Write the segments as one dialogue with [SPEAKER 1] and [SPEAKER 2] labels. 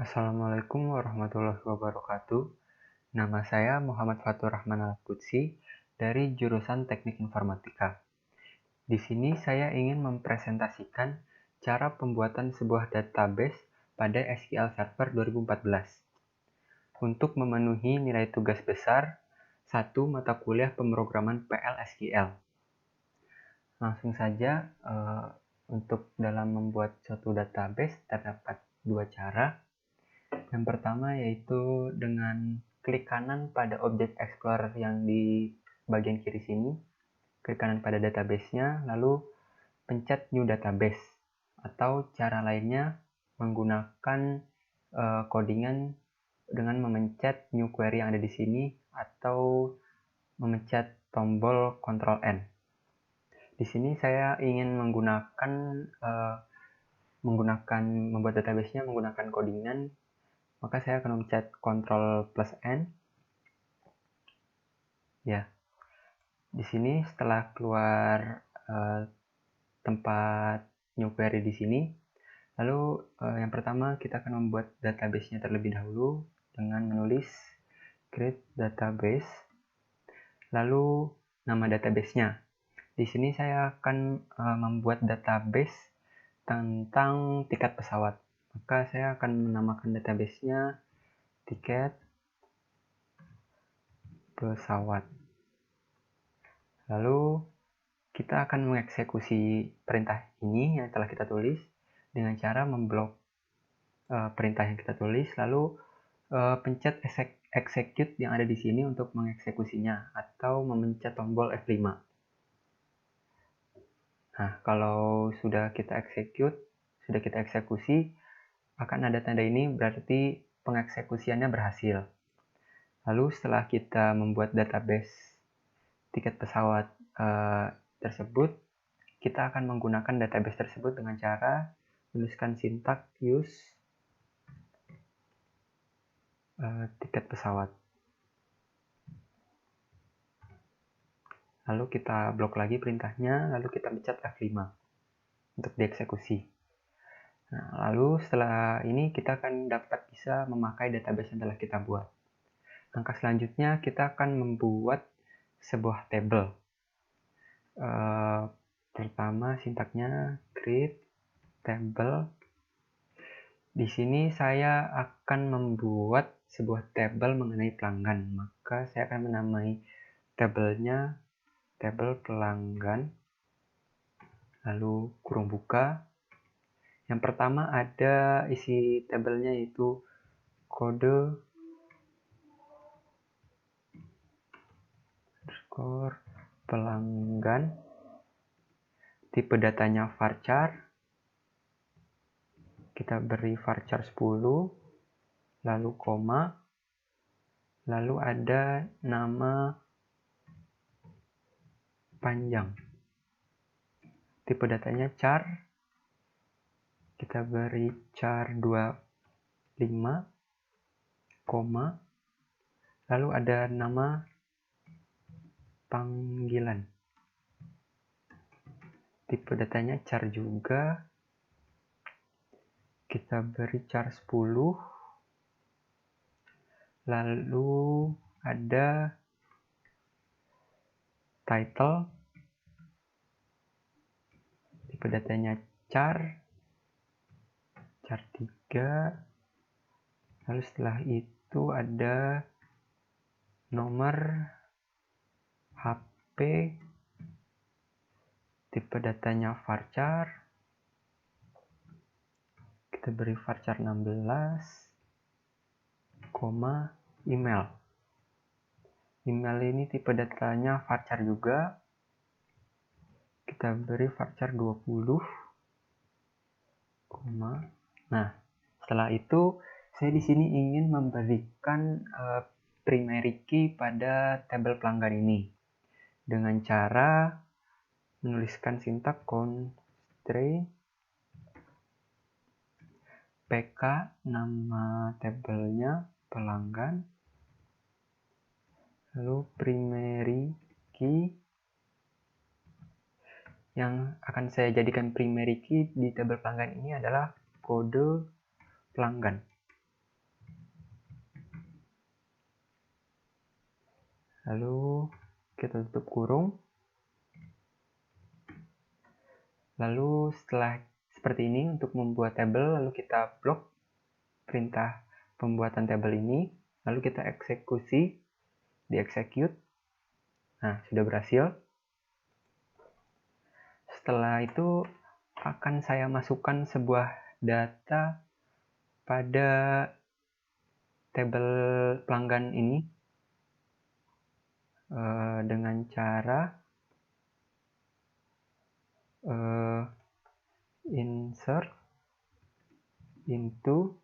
[SPEAKER 1] Assalamualaikum warahmatullahi wabarakatuh. Nama saya Muhammad Fatur Rahman Al-Qudsi dari jurusan Teknik Informatika. Di sini saya ingin mempresentasikan cara pembuatan sebuah database pada SQL Server 2014 untuk memenuhi nilai tugas besar 1 mata kuliah pemrograman PL/SQL. Langsung saja, untuk dalam membuat suatu database terdapat dua cara. Yang pertama yaitu dengan klik kanan pada objek Explorer yang di bagian kiri sini, klik kanan pada database-nya, lalu pencet New Database. Atau cara lainnya menggunakan codingan dengan memencet New Query yang ada di sini atau memencet tombol Ctrl N. Di sini saya ingin membuat database-nya menggunakan codingan. Maka saya akan mencet Ctrl plus N. Ya, di sini setelah keluar tempat New Query di sini, lalu yang pertama kita akan membuat database-nya terlebih dahulu dengan menulis create database, lalu nama database-nya. Di sini saya akan membuat database tentang tiket pesawat. Maka saya akan menamakan database-nya tiket pesawat. Lalu kita akan mengeksekusi perintah ini yang telah kita tulis dengan cara memblok perintah yang kita tulis, lalu pencet execute yang ada di sini untuk mengeksekusinya atau memencet tombol F5. Nah, kalau sudah kita eksekusi, akan ada tanda ini berarti pengeksekusiannya berhasil. Lalu setelah kita membuat database tiket pesawat tersebut, kita akan menggunakan database tersebut dengan cara menuliskan sintak use tiket pesawat. Lalu kita blok lagi perintahnya, lalu kita pencet F5 untuk dieksekusi. Nah, lalu setelah ini kita akan dapat bisa memakai database yang telah kita buat. Langkah selanjutnya kita akan membuat sebuah table. Pertama sintaknya create table. Di sini saya akan membuat sebuah table mengenai pelanggan. Maka saya akan menamai tabelnya table pelanggan. Lalu kurung buka. Yang pertama ada isi tabelnya yaitu kode pelanggan, tipe datanya varchar, kita beri varchar 10, lalu koma, lalu ada nama panjang, tipe datanya char, kita beri char 25, koma, lalu ada nama panggilan, tipe datanya char juga, kita beri char 10, lalu ada title, tipe datanya char 3, lalu setelah itu ada nomor HP, tipe datanya varchar, kita beri varchar 16, koma, email. Email ini tipe datanya varchar juga, kita beri varchar 20, koma. Nah, setelah itu saya di sini ingin memberikan primary key pada tabel pelanggan ini dengan cara menuliskan sintak constraint pk nama tabelnya pelanggan, lalu primary key yang akan saya jadikan primary key di tabel pelanggan ini adalah kode pelanggan. lalu kita tutup kurung. Lalu setelah seperti ini untuk membuat tabel, lalu kita blok perintah pembuatan tabel ini, lalu kita eksekusi, di execute. Nah, sudah berhasil. Setelah itu akan saya masukkan sebuah data pada tabel pelanggan ini dengan cara insert into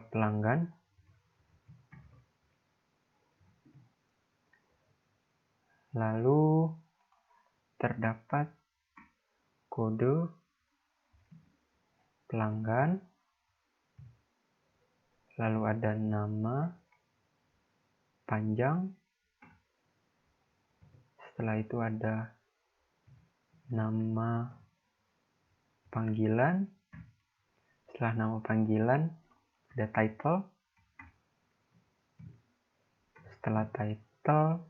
[SPEAKER 1] pelanggan, lalu terdapat kode pelanggan, lalu ada nama panjang, setelah itu ada nama panggilan, setelah nama panggilan ada title, setelah title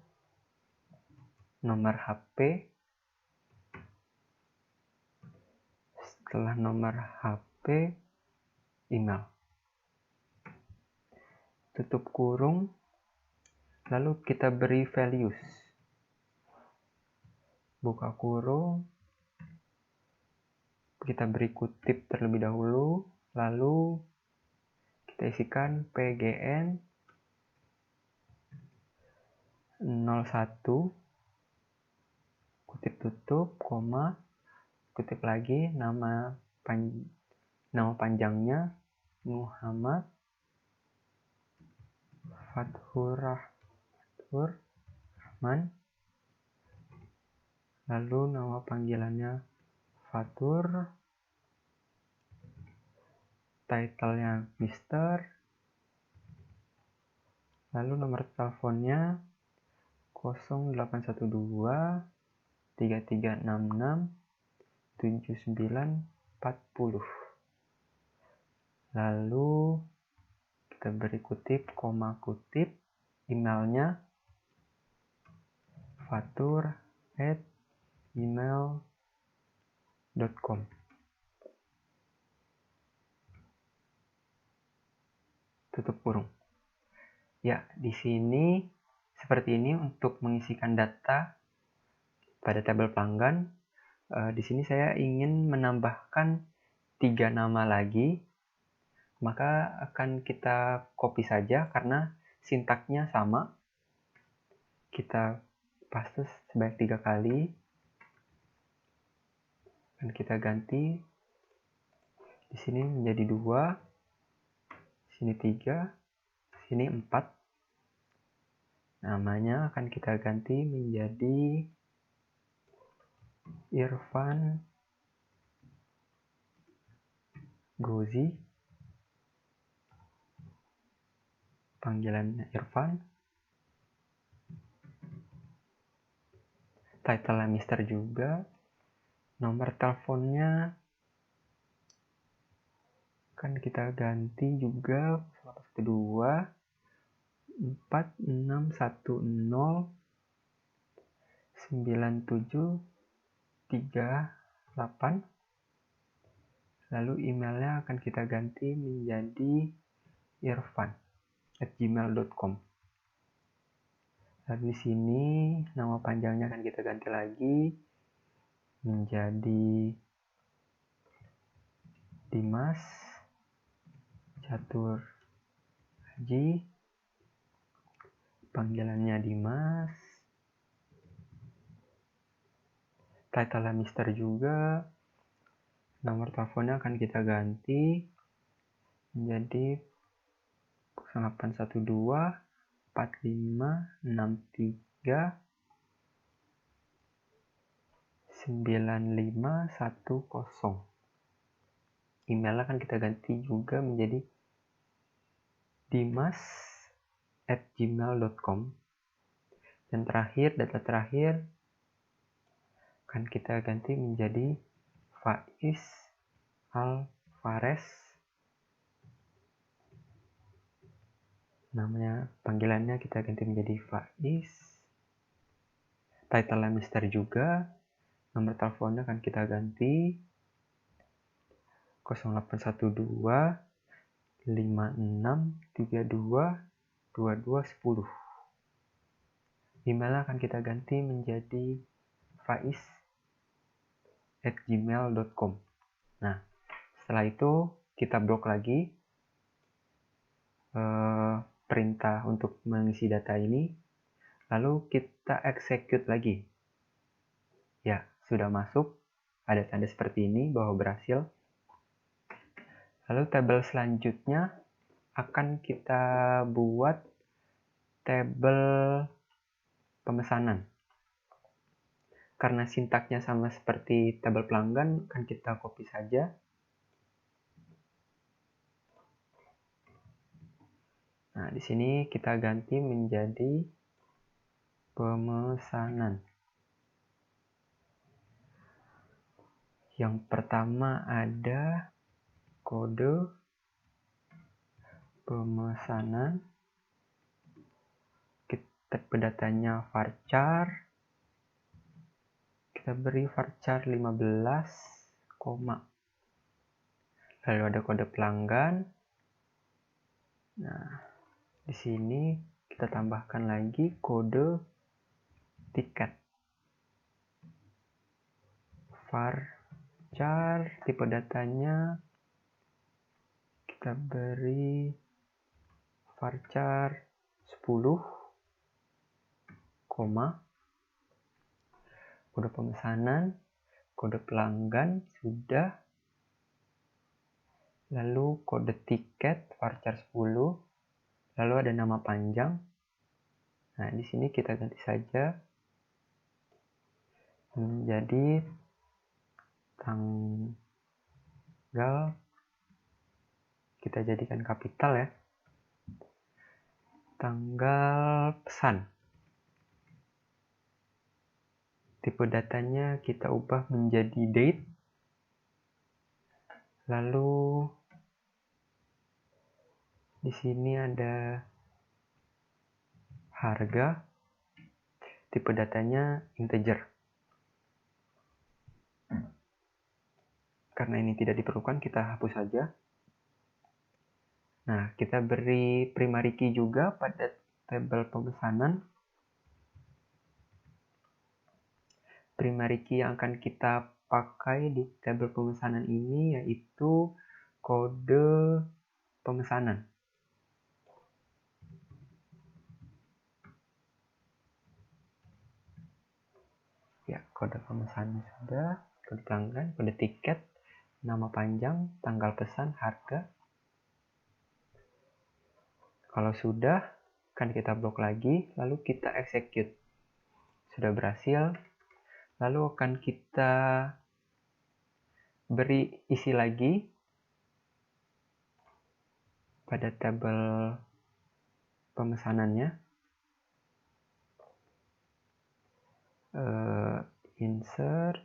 [SPEAKER 1] nomor HP, setelah nomor HP email, tutup kurung, lalu kita beri values, buka kurung, kita beri kutip terlebih dahulu, lalu kita isikan PGN 01, kutip tutup, koma, kutip lagi, nama panjangnya Muhammad Fathur Rahman, lalu nama panggilannya Fatur, title-nya Mister, lalu nomor teleponnya 0812 3366 7940. Lalu kita beri kutip, koma kutip, emailnya fatur@gmail.com. Tutup kurung. Ya, di sini seperti ini untuk mengisikan data pada tabel pelanggan. Di sini saya ingin menambahkan 3 nama lagi, maka akan kita copy saja karena sintaknya sama. Kita paste sebanyak 3 kali, dan kita ganti di sini menjadi 2, sini 3, sini 4. Namanya akan kita ganti menjadi Irfan Gozi, panggilannya Irfan, title Mister juga, nomor teleponnya akan kita ganti juga 112 4610 9738. Lalu emailnya akan kita ganti menjadi irfan@gmail.com. Lalu di sini nama panjangnya akan kita ganti lagi menjadi Dimas Catur Haji, panggilannya Dimas, title Mister juga, nomor teleponnya akan kita ganti menjadi 0812 4563 9510. Email akan kita ganti juga menjadi dimas@gmail.com. Dan terakhir, data terakhir akan kita ganti menjadi Faiz Alvarez Namanya, panggilannya kita ganti menjadi Faiz. Title-nya Mister juga. Nomor teleponnya akan kita ganti 0812 5632 2210. Email akan kita ganti menjadi faiz@gmail.com. Nah, setelah itu kita blok lagi perintah untuk mengisi data ini, lalu kita execute lagi. Ya, sudah masuk, ada tanda seperti ini bahwa berhasil. Lalu tabel selanjutnya akan kita buat tabel pemesanan. Karena sintaknya sama seperti tabel pelanggan, akan kita copy saja. Nah, di sini kita ganti menjadi pemesanan. Yang pertama ada kode pemesanan. Kita datanya varchar. Kita beri varchar 15, lalu ada kode pelanggan. Nah, di sini kita tambahkan lagi kode tiket. Varchar tipe datanya kita beri varchar 10, kode pemesanan, kode pelanggan sudah, lalu kode tiket varchar 10, lalu ada nama panjang. Nah, di sini kita ganti saja menjadi tanggal, kita jadikan kapital ya, tanggal pesan. Tipe datanya kita ubah menjadi date, lalu di sini ada harga, tipe datanya integer. Karena ini tidak diperlukan, kita hapus saja. Nah, kita beri primary key juga pada tabel pemesanan. Primary key yang akan kita pakai di tabel pemesanan ini yaitu kode pemesanan. Ya, kode pemesanan sudah, kode pelanggan, kode tiket, nama panjang, tanggal pesan, harga. Kalau sudah, akan kita blok lagi, lalu kita execute. Sudah berhasil, lalu akan kita beri isi lagi pada tabel pemesanannya. Insert,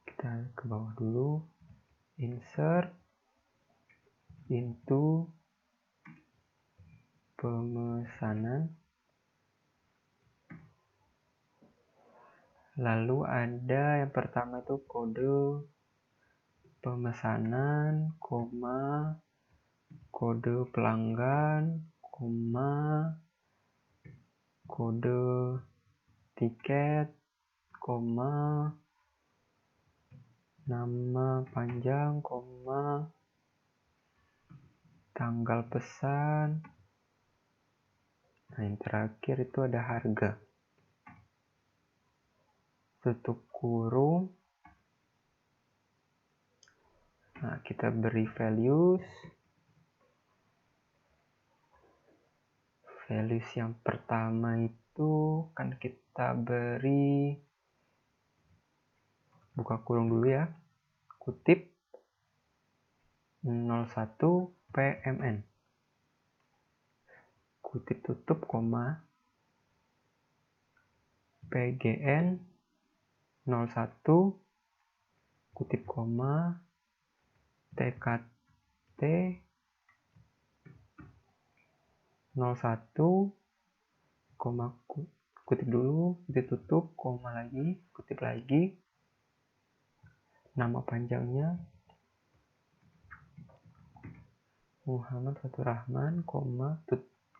[SPEAKER 1] kita ke bawah dulu, insert into pemesanan, lalu ada yang pertama itu kode pemesanan, kode pelanggan, kode tiket, nama panjang, tanggal pesan. Nah, yang terakhir itu ada harga. Tutup kurung. Nah, kita beri values. Values yang pertama itu kan kita beri, buka kurung dulu ya, kutip 01 PMN, kutip tutup, PGN 01, kutip TKT 01, koma kutip dulu, kutip tutup, koma lagi, kutip lagi, nama panjangnya Muhammad Fatur Rahman, koma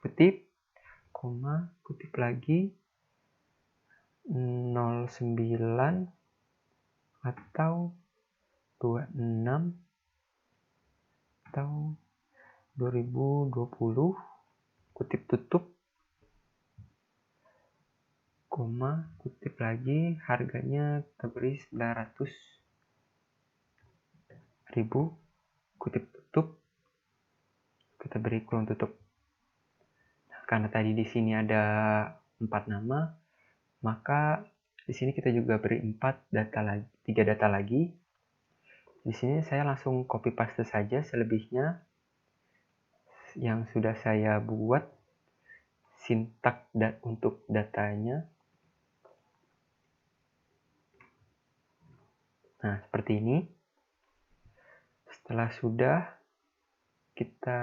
[SPEAKER 1] kutip, koma kutip lagi 09 atau 26 atau 2020, kutip tutup, koma kutip lagi, harganya kita beri 900.000, kutip tutup, kita beri kurung tutup. Karena tadi di sini ada 4 nama, maka di sini kita juga beri 3 data lagi. Di sini saya langsung copy paste saja selebihnya yang sudah saya buat sintak untuk datanya. Nah, seperti ini. Setelah sudah kita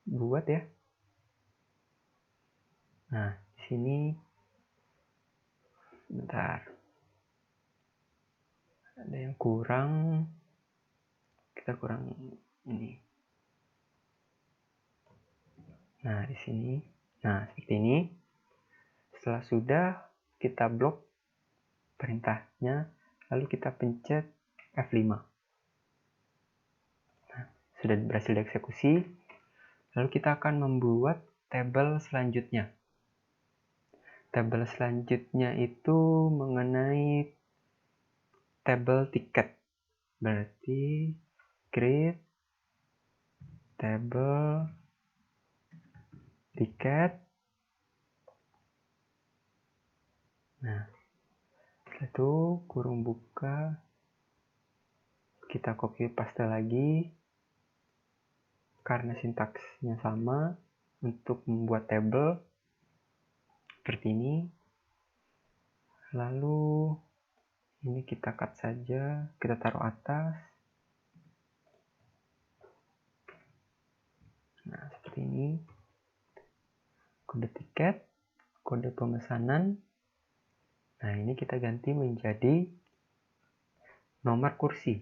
[SPEAKER 1] buat ya. Nah, di sini bentar. Ada yang kurang. Kita kurang ini. Nah, di sini. Nah, seperti ini. Setelah sudah kita blok perintahnya, lalu kita pencet F5. Nah, sudah berhasil dieksekusi. Lalu kita akan membuat tabel selanjutnya. Tabel selanjutnya itu mengenai tabel tiket. Berarti create tabel tiket. Nah, setelah itu kurung buka, kita copy paste lagi karena sintaksnya sama untuk membuat tabel seperti ini. Lalu ini kita cut saja, kita taruh atas. Nah, seperti ini. Kode tiket, kode pemesanan. Nah, ini kita ganti menjadi nomor kursi.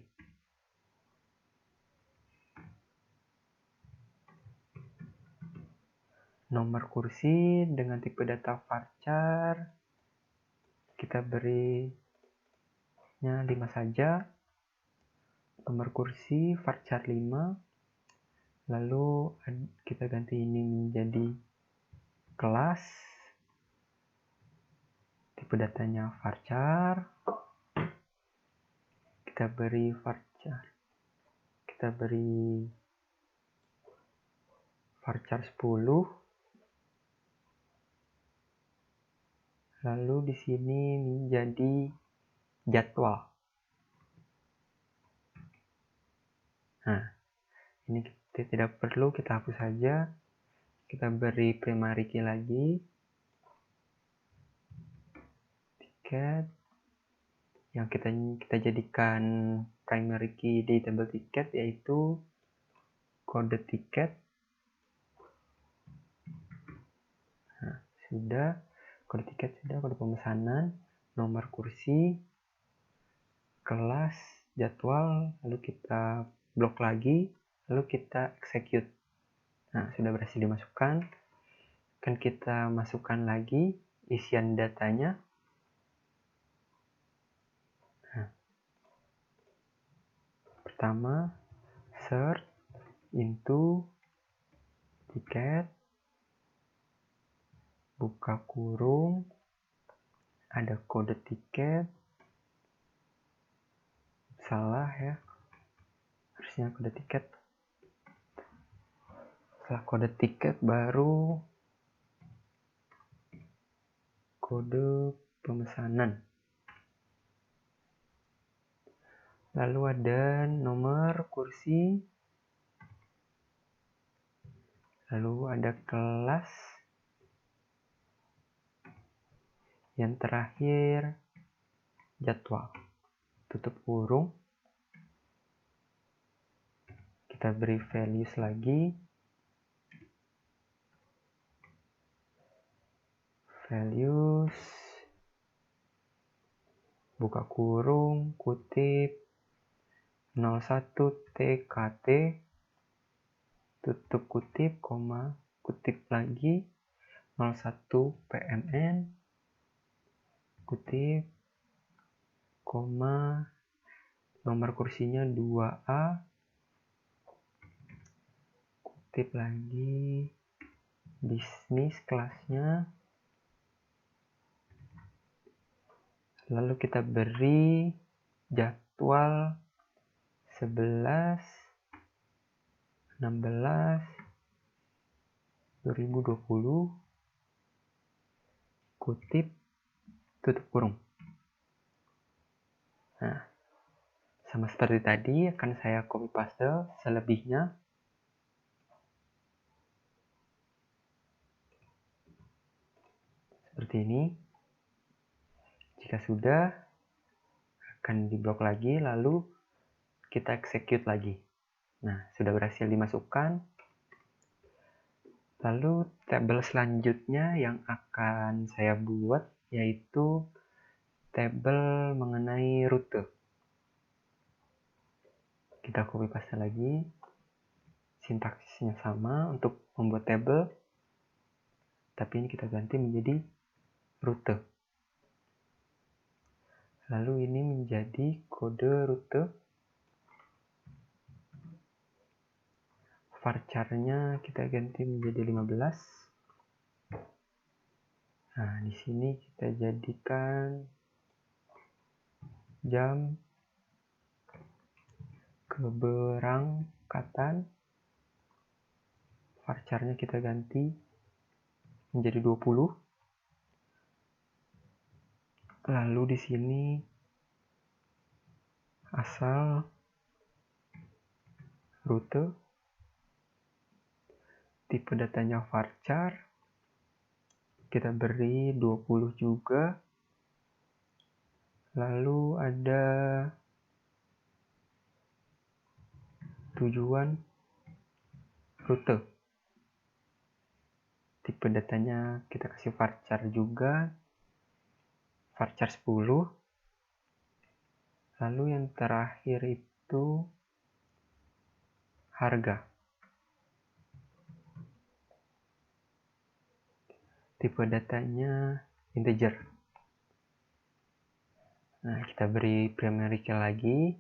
[SPEAKER 1] Nomor kursi dengan tipe data varchar. Kita berinya 5 saja. Nomor kursi varchar 5. Lalu kita ganti ini menjadi kelas. Tipe datanya varchar. Kita beri varchar. Kita beri varchar 10. Lalu di sini menjadi jadwal. Nah, ini kita tidak perlu, kita hapus saja. Kita beri primary key lagi. Tiket. Yang kita jadikan primary key di tabel tiket yaitu kode tiket. Nah, sudah kode tiket, sudah kode pemesanan, nomor kursi, kelas, jadwal, lalu kita blok lagi, lalu kita execute. Nah, sudah berhasil dimasukkan. Akan kita masukkan lagi isian datanya. Nah, pertama, search into tiket, buka kurung, ada kode tiket, salah ya, harusnya kode tiket. Setelah kode tiket baru kode pemesanan. Lalu ada nomor kursi. Lalu ada kelas. Yang terakhir jadwal. Tutup kurung. Kita beri values lagi. values, buka kurung, kutip 01 TKT, tutup kutip, koma, kutip lagi 01 PMN, kutip, koma, nomor kursinya 2A, kutip lagi, bisnis kelasnya, lalu kita beri jadwal 11 16 2020, kutip, tutup kurung. Nah, sama seperti tadi akan saya copy paste selebihnya. Seperti ini. Jika sudah, akan diblok lagi, lalu kita execute lagi. Nah, sudah berhasil dimasukkan. Lalu tabel selanjutnya yang akan saya buat yaitu tabel mengenai rute. Kita copy paste lagi. Sintaksisnya sama untuk membuat tabel, tapi ini kita ganti menjadi rute. Lalu ini menjadi kode rute. Varchar-nya kita ganti menjadi 15. Nah, di sini kita jadikan jam keberangkatan. Varchar-nya kita ganti menjadi 20. Lalu di sini asal rute, tipe datanya varchar, kita beri 20 juga. Lalu ada tujuan rute, tipe datanya kita kasih varchar juga, varchar 10. Lalu yang terakhir itu harga, tipe datanya integer. Nah, kita beri primary key lagi,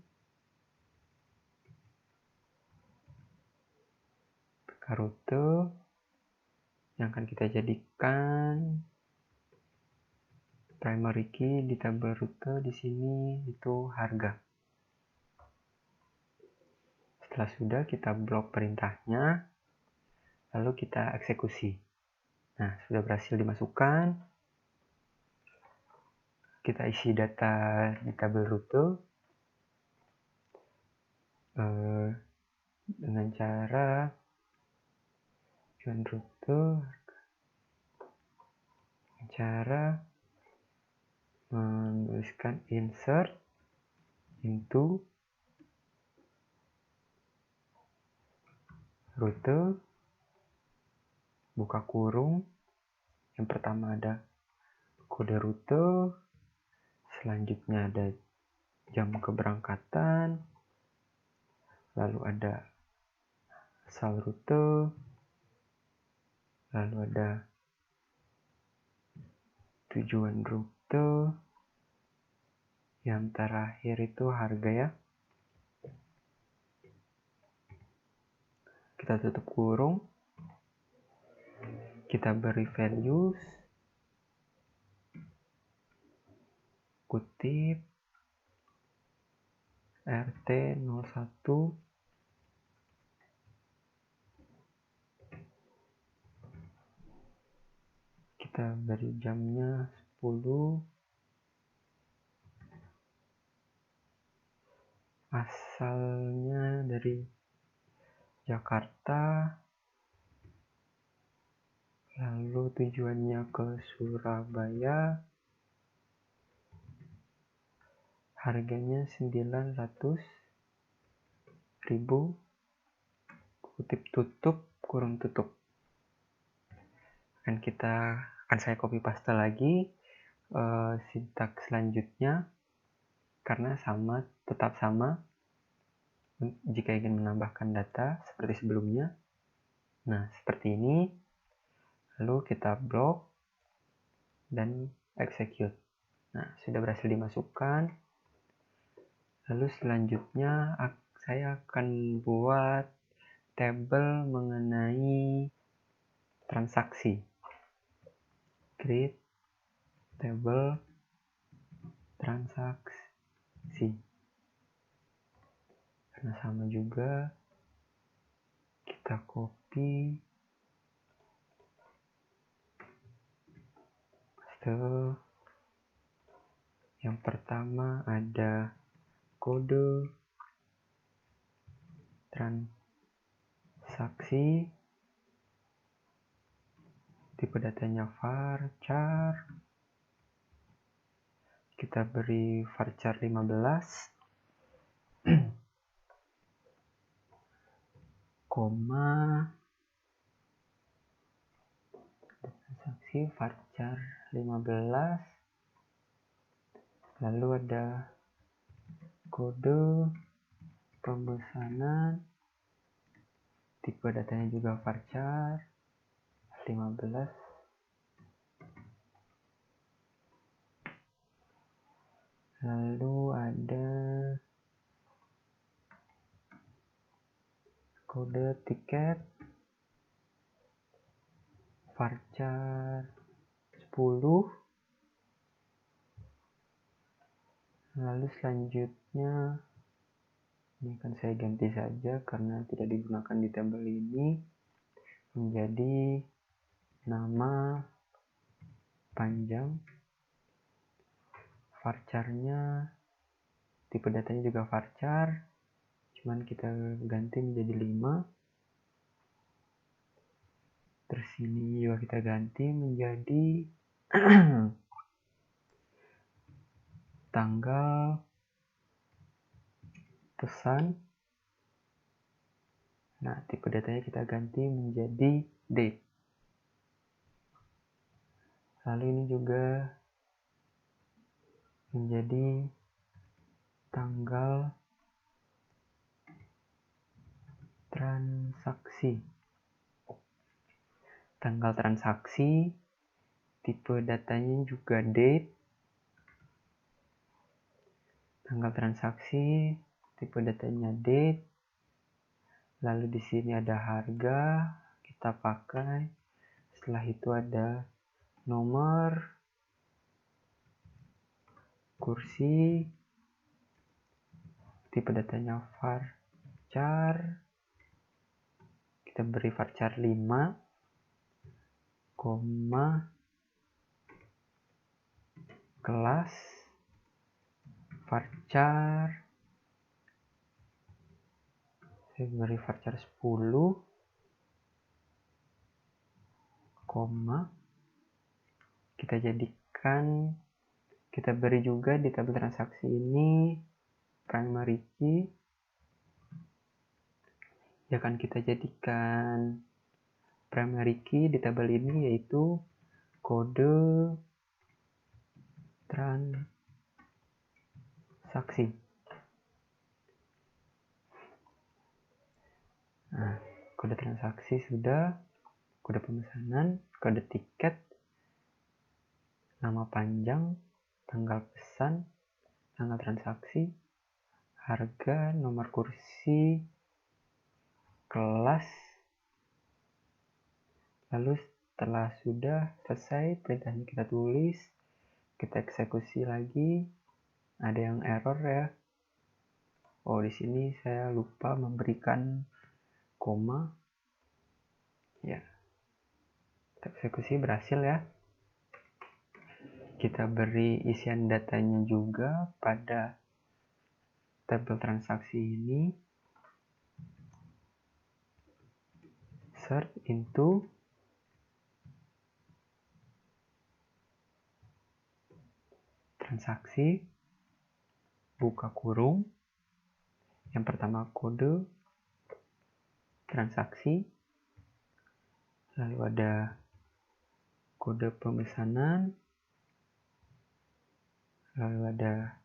[SPEAKER 1] rute yang akan kita jadikan primary key di tabel rute. Di sini itu harga. Setelah sudah, kita blok perintahnya, lalu kita eksekusi. Nah, sudah berhasil dimasukkan. Kita isi data di tabel rute dengan cara tujuan rute, cara menuliskan insert into rute, buka kurung. Yang pertama ada kode rute, selanjutnya ada jam keberangkatan, lalu ada asal rute, lalu ada tujuan rute, yang terakhir itu harga ya. Kita tutup kurung, kita beri values, kutip RT01, kita beri jamnya 10, asalnya dari Jakarta, lalu tujuannya ke Surabaya, harganya 900.000, kutip tutup, kurung tutup. Akan kita Akan saya copy paste lagi sintaks selanjutnya karena tetap sama jika ingin menambahkan data seperti sebelumnya. Nah, seperti ini. Lalu kita blok dan execute. Nah, sudah berhasil dimasukkan. Lalu selanjutnya saya akan buat tabel mengenai transaksi. Create table transaksi. Karena sama juga, kita copy, paste. Yang pertama ada kode transaksi, tipe datanya varchar, kita beri varchar 15, koma, transaksi varchar 15, lalu ada kode pemesanan, tipe datanya juga varchar 15, lalu ada kode tiket varchar 10, lalu selanjutnya ini akan saya ganti saja karena tidak digunakan di tabel ini, menjadi nama panjang, varcharnya tipe datanya juga varchar, cuman kita ganti menjadi 5. Terus ini juga kita ganti menjadi tanggal pesan. Nah, tipe datanya kita ganti menjadi date. Lalu ini juga menjadi tanggal transaksi. Tanggal transaksi, tipe datanya juga date. Tanggal transaksi, tipe datanya date. Lalu di sini ada harga, kita pakai. Setelah itu ada nomor, kursi, tipe datanya varchar. Kita beri varchar 5, koma, kelas, varchar. Saya beri varchar 10, koma, kita beri juga di tabel transaksi ini primary key. Ya kan kita jadikan primary key di tabel ini yaitu kode transaksi. Nah, kode transaksi sudah, kode pemesanan, kode tiket, nama panjang, tanggal pesan, tanggal transaksi, harga, nomor kursi, kelas. Lalu setelah sudah selesai perintahnya kita tulis, kita eksekusi lagi. Ada yang error ya. Oh, di sini saya lupa memberikan koma. Ya. Eksekusi berhasil ya. Kita beri isian datanya juga pada tabel transaksi ini. Search into transaksi, buka kurung. Yang pertama kode transaksi, lalu ada kode pemesanan, lalu ada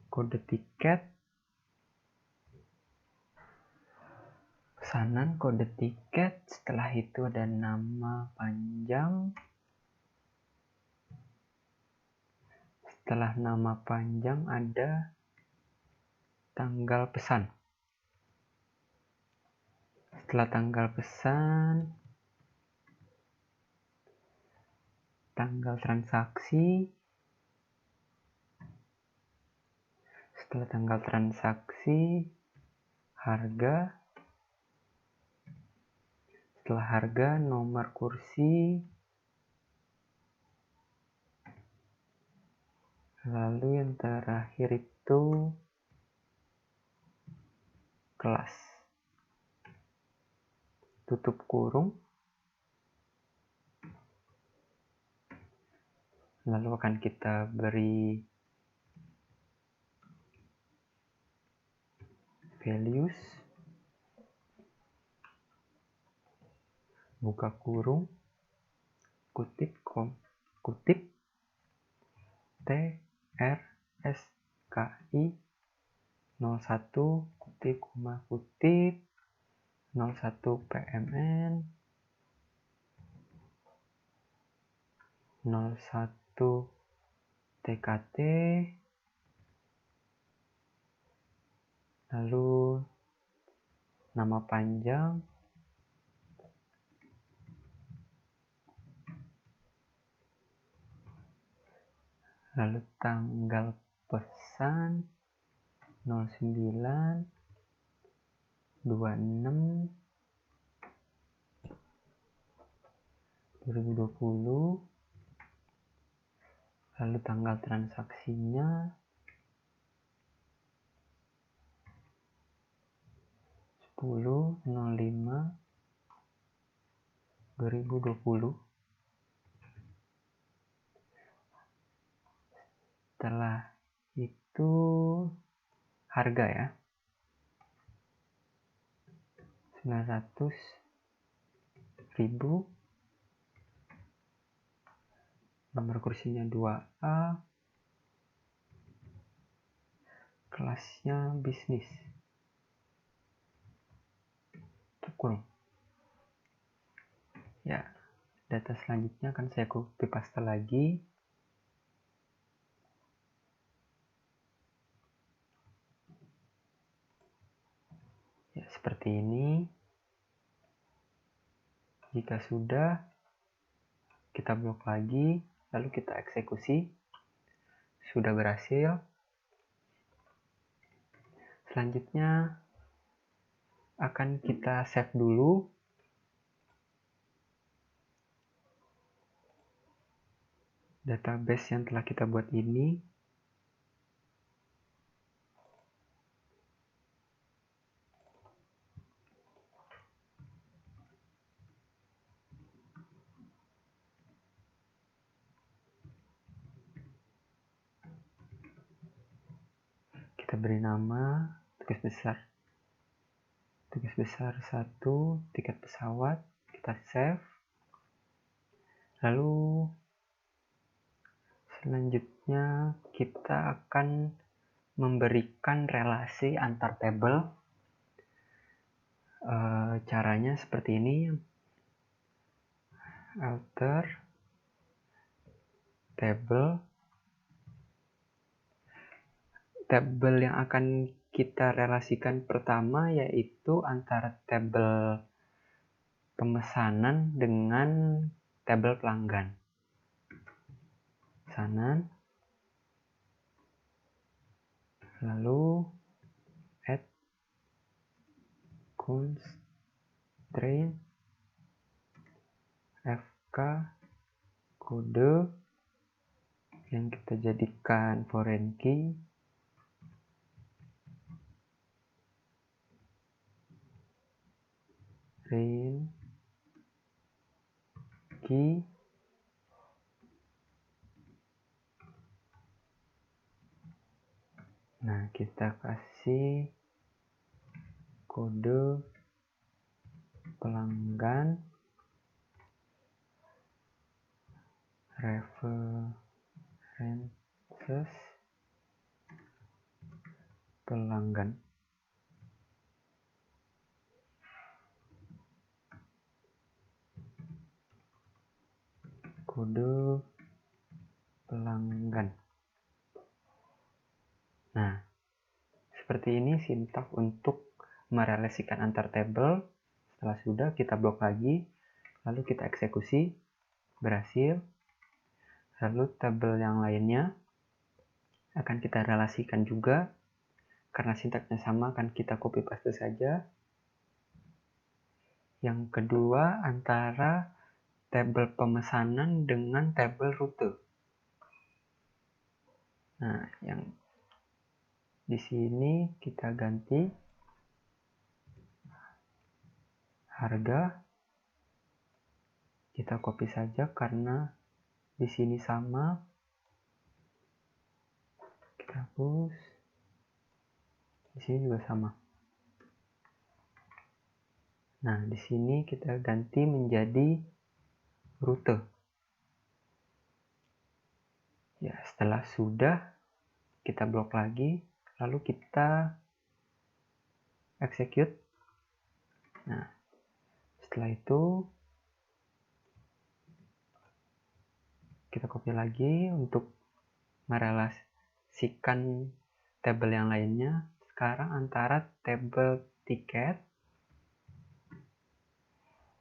[SPEAKER 1] kode tiket, pesanan, kode tiket, setelah itu ada nama panjang, setelah nama panjang ada tanggal pesan, setelah tanggal pesan, tanggal transaksi, setelah tanggal transaksi, harga, setelah harga, nomor kursi, lalu yang terakhir itu kelas. Tutup kurung. Lalu akan kita beri values, buka kurung, kutip TRSKI 01 kutip koma kutip 01 PMN 01 TKT, lalu nama panjang, lalu tanggal pesan 09 26 2020, lalu tanggal transaksinya 10.05 2020. Setelah itu harga ya, 900.000, nomor kursinya 2A, kelasnya bisnis, kurung. Ya, data selanjutnya akan saya copy paste lagi. Ya, seperti ini. Jika sudah, kita blok lagi, lalu kita eksekusi. Sudah berhasil. Selanjutnya akan kita save dulu. Database yang telah kita buat ini. Kita beri nama tugas besar 1 tiket pesawat, kita save. Lalu selanjutnya kita akan memberikan relasi antar tabel. Caranya seperti ini. Alter tabel yang akan kita relasikan pertama yaitu antara tabel pemesanan dengan tabel pelanggan. Pesanan, lalu add constraint FK kode yang kita jadikan foreign key, foreign key, nah kita kasih kode pelanggan, references pelanggan. Kode pelanggan. Nah, seperti ini sintaks untuk merelasikan antar tabel. Setelah sudah, kita blok lagi, lalu kita eksekusi, berhasil. Lalu tabel yang lainnya akan kita relasikan juga. Karena sintaksnya sama, akan kita copy paste saja. Yang kedua, antara tabel pemesanan dengan tabel rute. Nah, yang di sini kita ganti harga. Kita copy saja karena di sini sama. Kita hapus. Di sini juga sama. Nah, di sini kita ganti menjadi rute. Ya, setelah sudah, kita blok lagi, lalu kita execute. Nah, setelah itu kita copy lagi untuk merelasikan tabel yang lainnya. Sekarang antara tabel tiket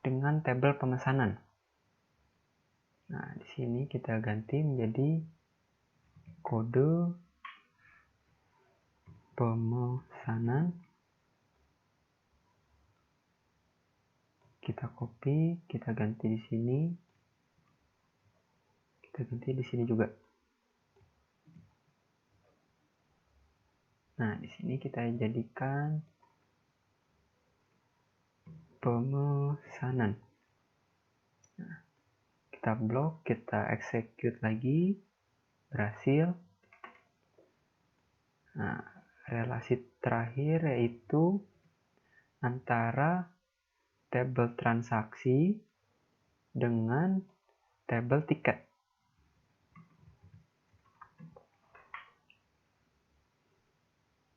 [SPEAKER 1] dengan tabel pemesanan. Nah, di sini kita ganti menjadi kode pemesanan. Kita copy, kita ganti di sini. Kita ganti di sini juga. Nah, di sini kita jadikan pemesanan. Nah, kita blok, kita execute lagi, berhasil. Nah, relasi terakhir yaitu antara tabel transaksi dengan tabel tiket.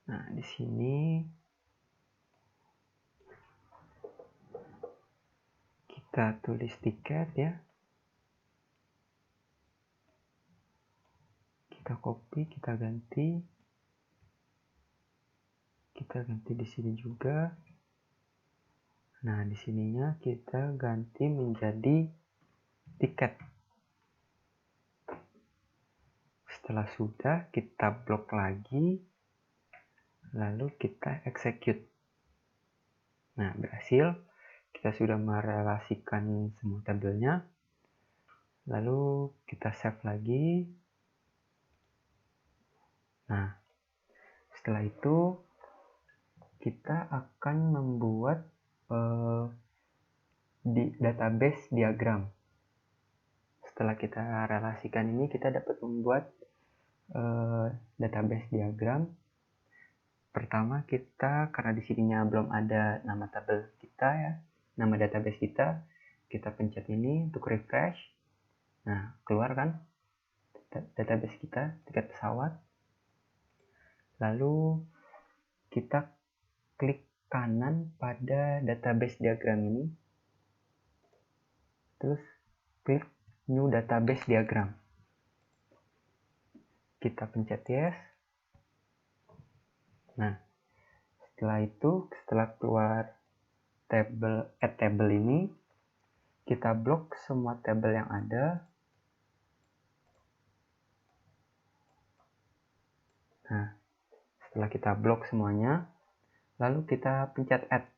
[SPEAKER 1] Nah, di sini kita tulis tiket ya. Kita copy, kita ganti. Kita ganti di sini juga. Nah, di sininya kita ganti menjadi tiket. Setelah sudah, kita blok lagi, lalu kita execute. Nah, berhasil. Kita sudah merelasikan semua tabelnya. Lalu kita save lagi. Nah, setelah itu kita akan membuat database diagram. Setelah kita relasikan ini, kita dapat membuat database diagram. Pertama, kita karena di sininya belum ada nama tabel kita ya, nama database kita pencet ini untuk refresh. Nah, keluar kan database kita, tiket pesawat. Lalu kita klik kanan pada database diagram ini. Terus klik new database diagram. Kita pencet yes. Nah, setelah keluar add table ini, kita blok semua tabel yang ada. Nah, setelah kita blok semuanya, lalu kita pencet add.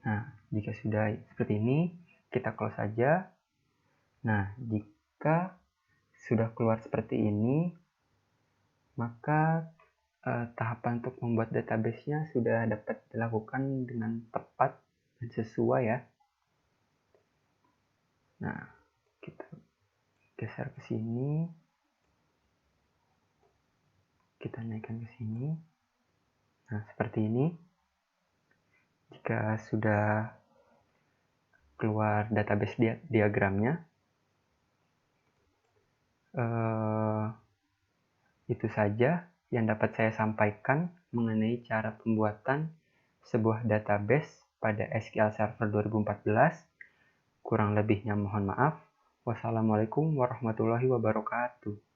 [SPEAKER 1] Nah, jika sudah seperti ini, kita close saja. Nah, jika sudah keluar seperti ini, maka tahapan untuk membuat database-nya sudah dapat dilakukan dengan tepat dan sesuai ya. Nah, kita geser ke sini. Kita naikkan ke sini. Nah, seperti ini. Jika sudah keluar database diagramnya. Itu saja yang dapat saya sampaikan mengenai cara pembuatan sebuah database pada SQL Server 2014. Kurang lebihnya mohon maaf. Wassalamualaikum warahmatullahi wabarakatuh.